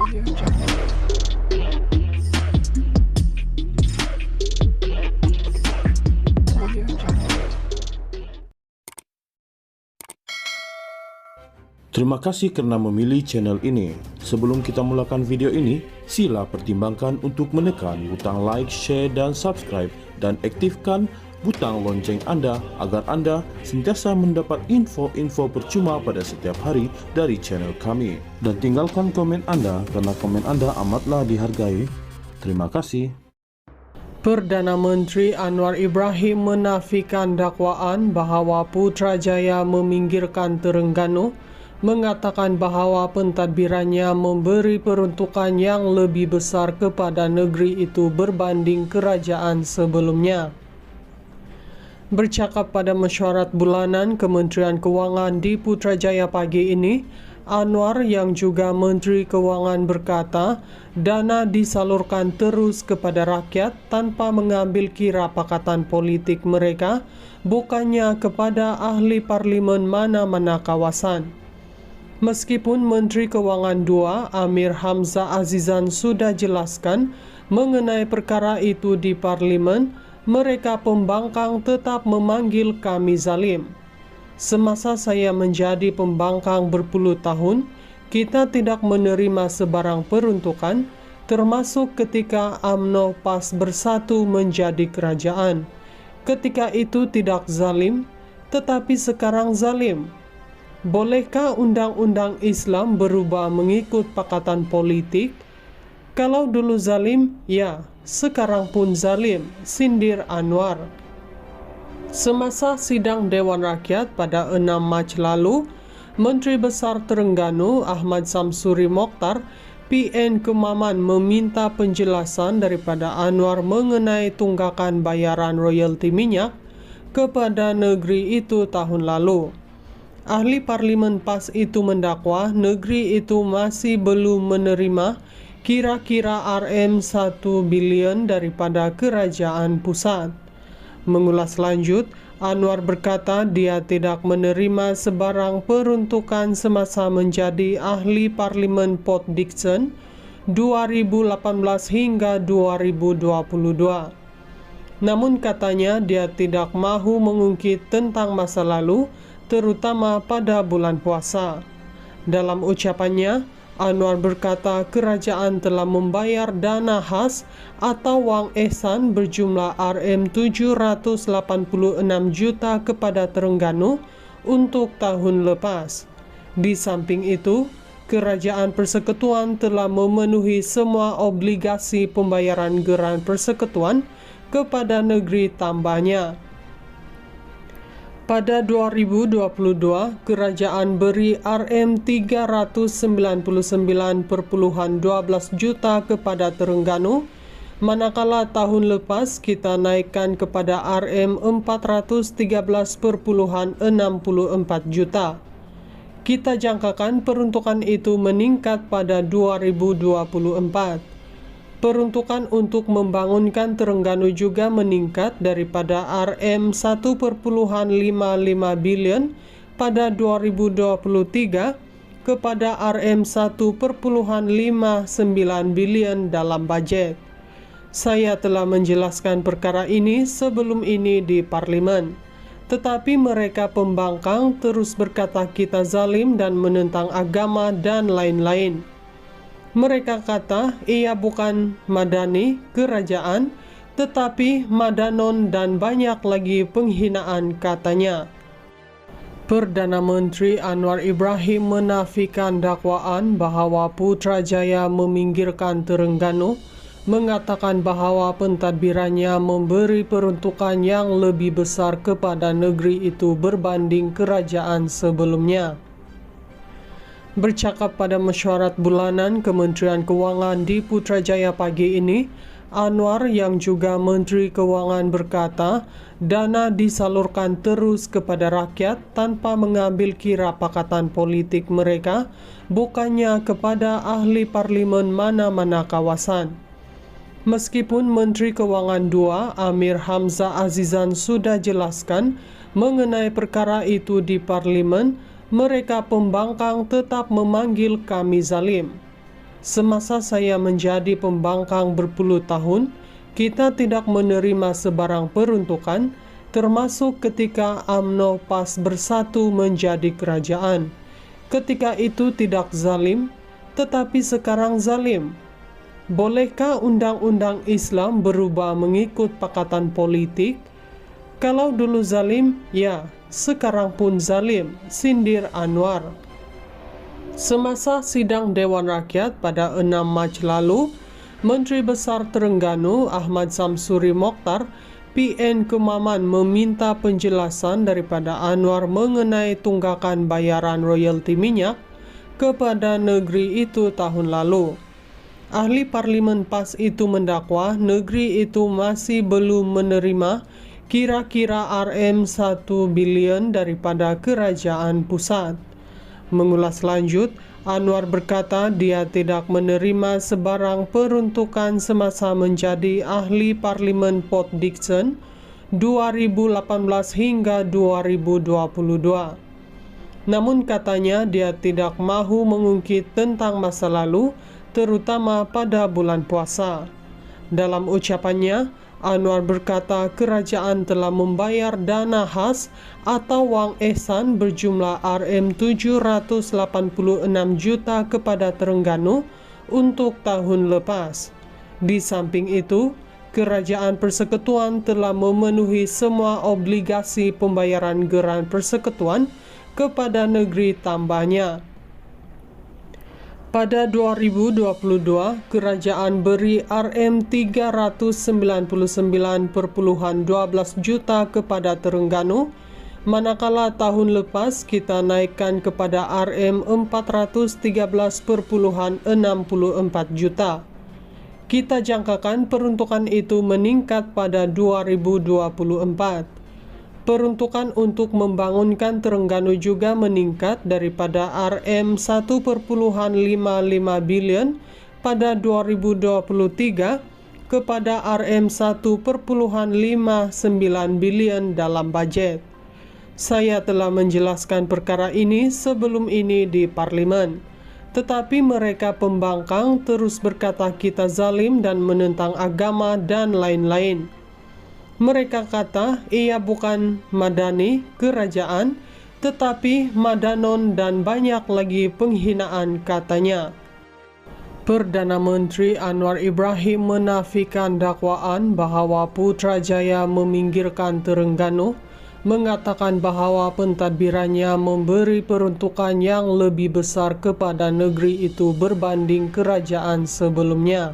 Audio Jungle. Audio Jungle. Terima kasih karena memilih channel ini. Sebelum kita mulakan video ini, sila pertimbangkan untuk menekan butang like, share, dan subscribe, dan aktifkan butang lonceng Anda agar Anda sentiasa mendapat info-info percuma pada setiap hari dari channel kami. Dan tinggalkan komen Anda karena komen Anda amatlah dihargai. Terima kasih. Perdana Menteri Anwar Ibrahim menafikan dakwaan bahawa Putrajaya meminggirkan Terengganu, mengatakan bahawa pentadbirannya memberi peruntukan yang lebih besar kepada negeri itu berbanding kerajaan sebelumnya. Bercakap pada mesyuarat bulanan Kementerian Kewangan di Putrajaya pagi ini, Anwar yang juga Menteri Kewangan berkata, dana disalurkan terus kepada rakyat tanpa mengambil kira pakatan politik mereka, bukannya kepada ahli parlimen mana-mana kawasan. Meskipun Menteri Kewangan II, Amir Hamzah Azizan sudah jelaskan mengenai perkara itu di parlimen, mereka pembangkang tetap memanggil kami zalim. Semasa saya menjadi pembangkang berpuluh tahun, kita tidak menerima sebarang peruntukan, termasuk ketika UMNO PAS bersatu menjadi kerajaan. Ketika itu tidak zalim, tetapi sekarang zalim. Bolehkah undang-undang Islam berubah mengikut pakatan politik? Kalau dulu zalim, ya, sekarang pun zalim, sindir Anwar. Semasa sidang Dewan Rakyat pada 6 Mac lalu, Menteri Besar Terengganu Ahmad Samsuri Mokhtar, PN Kemaman, meminta penjelasan daripada Anwar mengenai tunggakan bayaran royalti minyak kepada negeri itu tahun lalu. Ahli Parlimen PAS itu mendakwa negeri itu masih belum menerima kira-kira RM1 bilion daripada kerajaan pusat. Mengulas lanjut, Anwar berkata dia tidak menerima sebarang peruntukan semasa menjadi ahli Parlimen Port Dickson 2018 hingga 2022. Namun katanya dia tidak mahu mengungkit tentang masa lalu, terutama pada bulan puasa. Dalam ucapannya, Anwar berkata kerajaan telah membayar dana khas atau wang ehsan berjumlah RM786 juta kepada Terengganu untuk tahun lepas. Di samping itu, Kerajaan Persekutuan telah memenuhi semua obligasi pembayaran geran persekutuan kepada negeri tambahnya. Pada 2022, kerajaan beri RM399.12 juta kepada Terengganu, manakala tahun lepas kita naikkan kepada RM413.64 juta. Kita jangkakan peruntukan itu meningkat pada 2024. Peruntukan untuk membangunkan Terengganu juga meningkat daripada RM1,55 bilion pada 2023 kepada RM1,59 bilion dalam bajet. Saya telah menjelaskan perkara ini sebelum ini di parlimen, tetapi mereka pembangkang terus berkata kita zalim dan menentang agama dan lain-lain. Mereka kata ia bukan madani kerajaan, tetapi madanon dan banyak lagi penghinaan katanya. Perdana Menteri Anwar Ibrahim menafikan dakwaan bahawa Putrajaya meminggirkan Terengganu, mengatakan bahawa pentadbirannya memberi peruntukan yang lebih besar kepada negeri itu berbanding kerajaan sebelumnya. Bercakap pada mesyuarat bulanan Kementerian Kewangan di Putrajaya pagi ini, Anwar yang juga Menteri Kewangan berkata, dana disalurkan terus kepada rakyat tanpa mengambil kira pakatan politik mereka, bukannya kepada ahli parlimen mana-mana kawasan. Meskipun Menteri Kewangan II, Amir Hamzah Azizan sudah jelaskan mengenai perkara itu di parlimen, mereka pembangkang tetap memanggil kami zalim. Semasa saya menjadi pembangkang berpuluh tahun, kita tidak menerima sebarang peruntukan, termasuk ketika UMNO PAS bersatu menjadi kerajaan. Ketika itu tidak zalim, tetapi sekarang zalim. Bolehkah undang-undang Islam berubah mengikut pakatan politik? Kalau dulu zalim, ya, sekarang pun zalim, sindir Anwar. Semasa sidang Dewan Rakyat pada 6 Mac lalu, Menteri Besar Terengganu Ahmad Samsuri Mokhtar PN Kemaman meminta penjelasan daripada Anwar mengenai tunggakan bayaran royalti minyak kepada negeri itu tahun lalu. Ahli Parlimen PAS itu mendakwa negeri itu masih belum menerima kira-kira RM1 bilion daripada kerajaan pusat. Mengulas lanjut, Anwar berkata dia tidak menerima sebarang peruntukan semasa menjadi ahli Parlimen Port Dickson 2018 hingga 2022. Namun katanya dia tidak mahu mengungkit tentang masa lalu, terutama pada bulan puasa. Dalam ucapannya, Anwar berkata kerajaan telah membayar dana khas atau wang ihsan berjumlah RM786 juta kepada Terengganu untuk tahun lepas. Di samping itu, Kerajaan Persekutuan telah memenuhi semua obligasi pembayaran geran persekutuan kepada negeri tambahnya. Pada 2022, kerajaan beri RM399.12 juta kepada Terengganu, manakala tahun lepas kita naikkan kepada RM413.64 juta. Kita jangkakan peruntukan itu meningkat pada 2024. Peruntukan untuk membangunkan Terengganu juga meningkat daripada RM1.55 bilion pada 2023 kepada RM1.59 bilion dalam bajet. Saya telah menjelaskan perkara ini sebelum ini di Parlimen, tetapi mereka pembangkang terus berkata kita zalim dan menentang agama dan lain-lain. Mereka kata ia bukan madani kerajaan, tetapi madanon dan banyak lagi penghinaan katanya. Perdana Menteri Anwar Ibrahim menafikan dakwaan bahawa Putrajaya meminggirkan Terengganu, mengatakan bahawa pentadbirannya memberi peruntukan yang lebih besar kepada negeri itu berbanding kerajaan sebelumnya.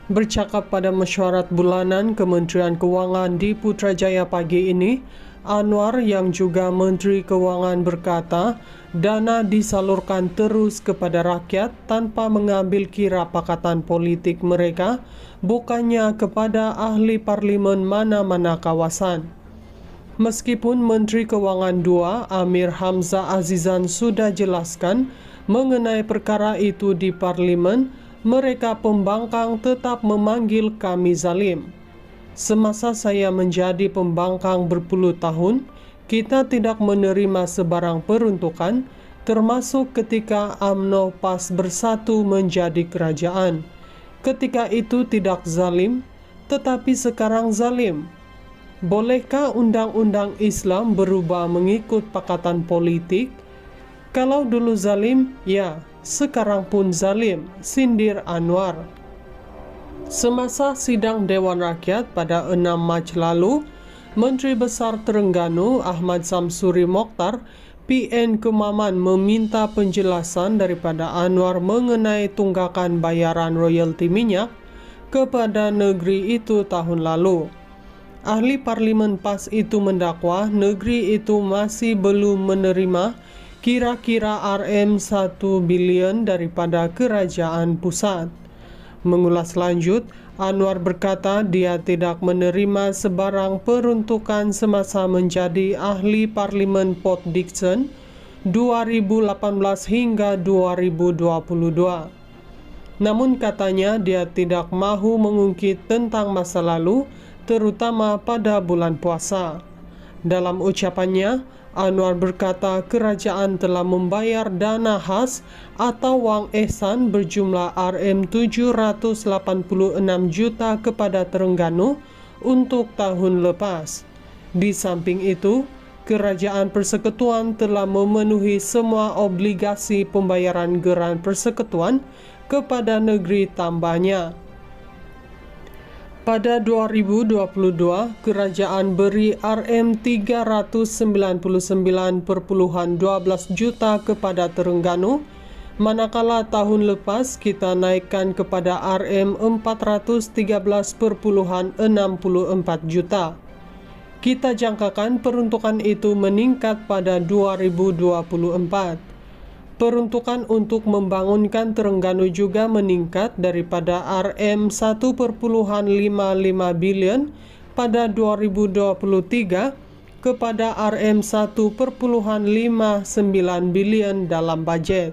Bercakap pada mesyuarat bulanan Kementerian Kewangan di Putrajaya pagi ini, Anwar yang juga Menteri Kewangan berkata dana disalurkan terus kepada rakyat tanpa mengambil kira pakatan politik mereka, bukannya kepada ahli parlimen mana-mana kawasan. Meskipun Menteri Kewangan II, Amir Hamzah Azizan sudah jelaskan mengenai perkara itu di parlimen, mereka pembangkang tetap memanggil kami zalim. Semasa saya menjadi pembangkang berpuluh tahun, kita tidak menerima sebarang peruntukan, termasuk ketika UMNO PAS bersatu menjadi kerajaan. Ketika itu tidak zalim, tetapi sekarang zalim. Bolehkah undang-undang Islam berubah mengikut pakatan politik? Kalau dulu zalim, ya, sekarang pun zalim, sindir Anwar. Semasa sidang Dewan Rakyat pada 6 Mac lalu, Menteri Besar Terengganu Ahmad Samsuri Mokhtar PN Kemaman meminta penjelasan daripada Anwar mengenai tunggakan bayaran royalti minyak kepada negeri itu tahun lalu. Ahli Parlimen PAS itu mendakwa negeri itu masih belum menerima kira-kira RM1 bilion daripada kerajaan pusat. Mengulas lanjut, Anwar berkata dia tidak menerima sebarang peruntukan semasa menjadi ahli Parlimen Port Dickson 2018 hingga 2022. Namun katanya dia tidak mahu mengungkit tentang masa lalu, terutama pada bulan puasa. Dalam ucapannya, Anwar berkata kerajaan telah membayar dana khas atau wang ihsan berjumlah Rm786 juta kepada Terengganu untuk tahun lepas. Di samping itu, Kerajaan Persekutuan telah memenuhi semua obligasi pembayaran geran persekutuan kepada negeri tambahnya. Pada 2022, kerajaan beri Rm399,12 juta kepada Terengganu, manakala tahun lepas kita naikkan kepada Rm413,64 juta. Kita jangkakan peruntukan itu meningkat pada 2024. Peruntukan untuk membangunkan Terengganu juga meningkat daripada Rm1,55 bilion pada 2023 kepada Rm1,59 bilion dalam bajet.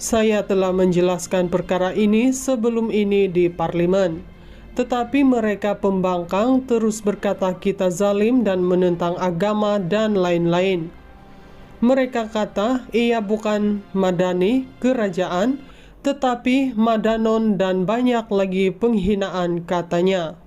Saya telah menjelaskan perkara ini sebelum ini di Parlimen. Tetapi mereka pembangkang terus berkata kita zalim dan menentang agama dan lain-lain. Mereka kata ia bukan madani kerajaan, tetapi madanon dan banyak lagi penghinaan katanya.